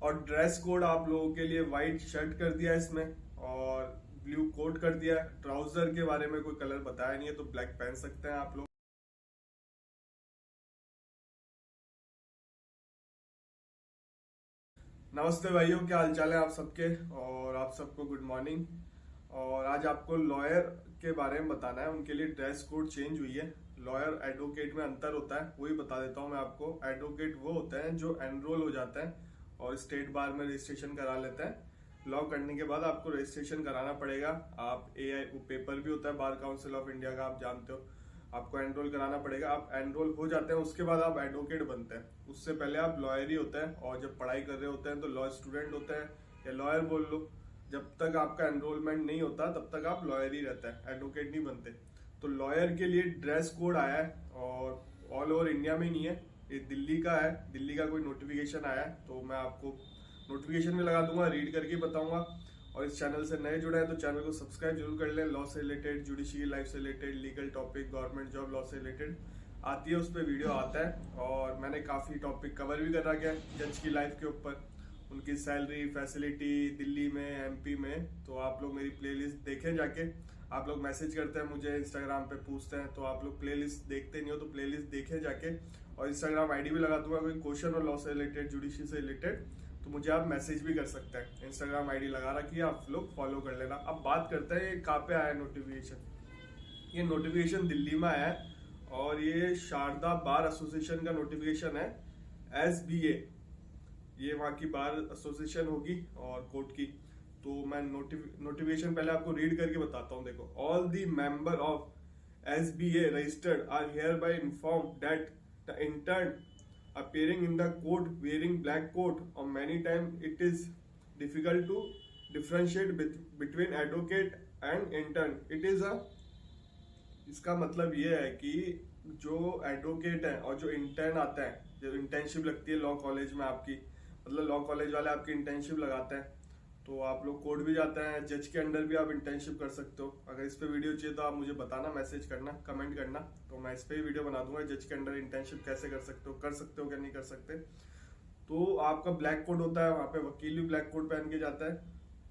और dress code आप लोगों के लिए व्हाइट शर्ट कर दिया इसमें और ब्लू कोट कर दिया। ट्राउजर के बारे में कोई कलर बताया नहीं है, तो ब्लैक पहन सकते हैं आप लोग। नमस्ते भाइयों, क्या हालचाल है आप सबके। और आप सबको गुड मॉर्निंग। और आज आपको लॉयर के बारे में बताना है, उनके लिए ड्रेस कोड चेंज हुई है। लॉयर एडवोकेट में अंतर होता है, वही बता देता हूँ मैं आपको। एडवोकेट वो होते हैं जो एनरोल हो जाते हैं और स्टेट बार में रजिस्ट्रेशन करा लेते हैं। लॉ करने के बाद आपको रजिस्ट्रेशन कराना पड़ेगा। आप AI पेपर भी होता है बार काउंसिल ऑफ इंडिया का, आप जानते हो। आपको एनरोल कराना पड़ेगा। आप एनरोल हो जाते हैं, उसके बाद आप एडवोकेट बनते हैं। उससे पहले आप लॉयर ही होते हैं, और जब पढ़ाई कर रहे होते हैं तो लॉ स्टूडेंट होते हैं या लॉयर बोल लो। जब तक आपका एनरोलमेंट नहीं होता तब तक आप लॉयर ही रहते हैं, एडवोकेट नहीं बनते। तो लॉयर के लिए ड्रेस कोड आया है, और ऑल ओवर इंडिया में नहीं है, ये दिल्ली का है। दिल्ली का कोई नोटिफिकेशन आया है, तो मैं आपको नोटिफिकेशन में लगा दूंगा, रीड करके बताऊंगा। और इस चैनल से नए जुड़े हैं तो चैनल को सब्सक्राइब जरूर कर लें। लॉ से रिलेटेड, जुडिशियल लाइफ से related, legal topic, government job law से रिलेटेड आती है, उस पर वीडियो आता है। और मैंने काफी टॉपिक कवर भी कर रखा है जज की लाइफ के ऊपर, उनकी सैलरी, फैसिलिटी दिल्ली में, MP में। तो आप लोग मेरी प्लेलिस्ट देखें जाके। आप लोग मैसेज करते हैं मुझे इंस्टाग्राम पे, पूछते हैं, तो आप लोग प्लेलिस्ट देखते नहीं हो तो प्लेलिस्ट देखें जाके। और इंस्टाग्राम ID भी लगा दूंगा, कोई क्वेश्चन हो लॉ से रिलेटेड, जुडिशियल से रिलेटेड, तो मुझे आप मैसेज भी कर सकते हैं। इंस्टाग्राम ID लगा रखी है, आप लोग फॉलो कर लेना। अब बात करते हैं कहाँ पे आया नोटिफिकेशन। ये नोटिफिकेशन दिल्ली में आया है, और ये शारदा बार एसोसिएशन का नोटिफिकेशन है। SBA, ये वहाँ की बार एसोसिएशन होगी और कोर्ट की। तो मैं नोटिफिकेशन पहले आपको रीड करके बताता हूँ। देखो, all the member of SBA registered are hereby informed that the intern appearing in the court wearing black coat, or many times it is difficult to differentiate between advocate and intern. It is a, इसका मतलब ये है कि जो advocate है और जो intern आता है, जो इंटर्नशिप लगती है लॉ कॉलेज में आपकी, मतलब लॉ कॉलेज वाले आपकी इंटर्नशिप लगाते हैं, तो आप लोग कोर्ट भी जाते हैं, जज के अंडर भी आप इंटर्नशिप कर सकते हो। अगर इस पे वीडियो चाहिए तो आप मुझे बताना, मैसेज करना, कमेंट करना, तो मैं इस पे वीडियो बना दूंगा। जज के अंडर इंटर्नशिप कैसे कर सकते हो क्या नहीं कर सकते। तो आपका ब्लैक कोट होता है, वहाँ पे वकील भी ब्लैक कोट पहन के जाता है।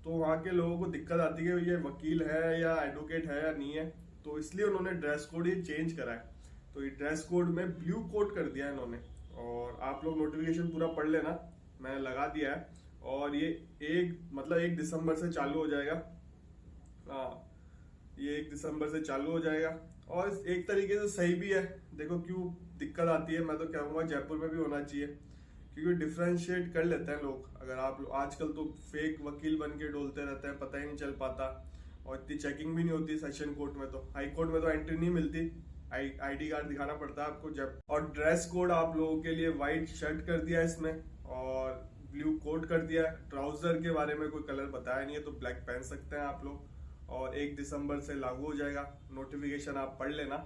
तो वहाँ के लोगों को दिक्कत आती है कि ये वकील है या एडवोकेट है या नहीं है, तो इसलिए उन्होंने ड्रेस कोड ये चेंज करा है। तो ये ड्रेस कोड में ब्लू कोट कर दिया है इन्होंने। और आप लोग नोटिफिकेशन पूरा पढ़ लेना, मैंने लगा दिया है। और ये 1 दिसंबर से चालू हो जाएगा। हाँ, ये 1 दिसंबर से चालू हो जाएगा। और एक तरीके से सही भी है। देखो क्यों दिक्कत आती है, मैं तो कहूँगा जयपुर में भी होना चाहिए, क्योंकि डिफ्रेंशिएट कर लेते हैं लोग। अगर आप आजकल तो फेक वकील बन के डोलते रहते हैं, पता ही नहीं चल पाता। और इतनी चेकिंग भी नहीं होती सेशन कोर्ट में, तो हाई कोर्ट में तो एंट्री नहीं मिलती, ID कार्ड दिखाना पड़ता है आपको जब। और ड्रेस कोड आप लोगों के लिए व्हाइट शर्ट कर दिया इसमें और ब्लू कोट कर दिया। ट्राउजर के बारे में कोई कलर बताया नहीं है, तो ब्लैक पहन सकते हैं आप लोग। और 1 दिसंबर से लागू हो जाएगा। नोटिफिकेशन आप पढ़ लेना,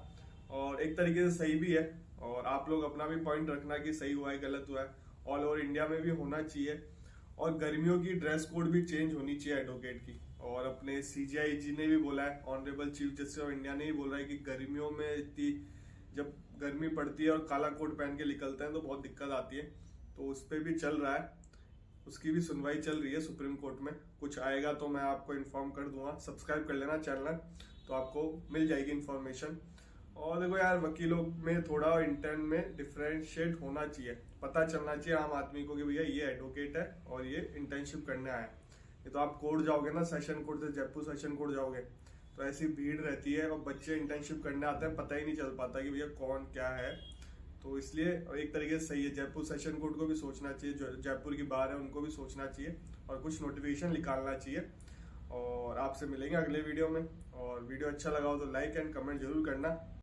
और एक तरीके से सही भी है। और आप लोग अपना भी पॉइंट रखना कि सही हुआ है गलत हुआ है। ऑल ओवर इंडिया में भी होना चाहिए। और गर्मियों की ड्रेस कोड भी चेंज होनी चाहिए एडवोकेट की। और अपने CJI जी ने भी बोला है, honourable chief justice of India ने भी बोला है कि गर्मियों में इतनी जब गर्मी पड़ती है और काला कोट पहन के निकलते हैं तो बहुत दिक्कत आती है। तो उस पर भी चल रहा है, उसकी भी सुनवाई चल रही है सुप्रीम कोर्ट में। कुछ आएगा तो मैं आपको इन्फॉर्म कर दूंगा। सब्सक्राइब कर लेना चैनल, तो आपको मिल जाएगी इन्फॉर्मेशन। और देखो यार, वकीलों में थोड़ा इंटर्न में डिफरेंशिएट होना चाहिए, पता चलना चाहिए आम आदमी को कि भैया ये एडवोकेट है और ये इंटर्नशिप करने आया है। ये तो आप कोर्ट जाओगे ना, सेशन कोर्ट से जयपुर सेशन कोर्ट जाओगे, तो ऐसी भीड़ रहती है और बच्चे इंटर्नशिप करने आते हैं, पता ही नहीं चल पाता कि भैया कौन क्या है। तो इसलिए एक तरीके से सही है। जयपुर सेशन कोर्ट को भी सोचना चाहिए, जो जयपुर की बार है उनको भी सोचना चाहिए, और कुछ नोटिफिकेशन निकालना चाहिए। और आपसे मिलेंगे अगले वीडियो में। और वीडियो अच्छा लगा हो तो लाइक एंड कमेंट जरूर करना।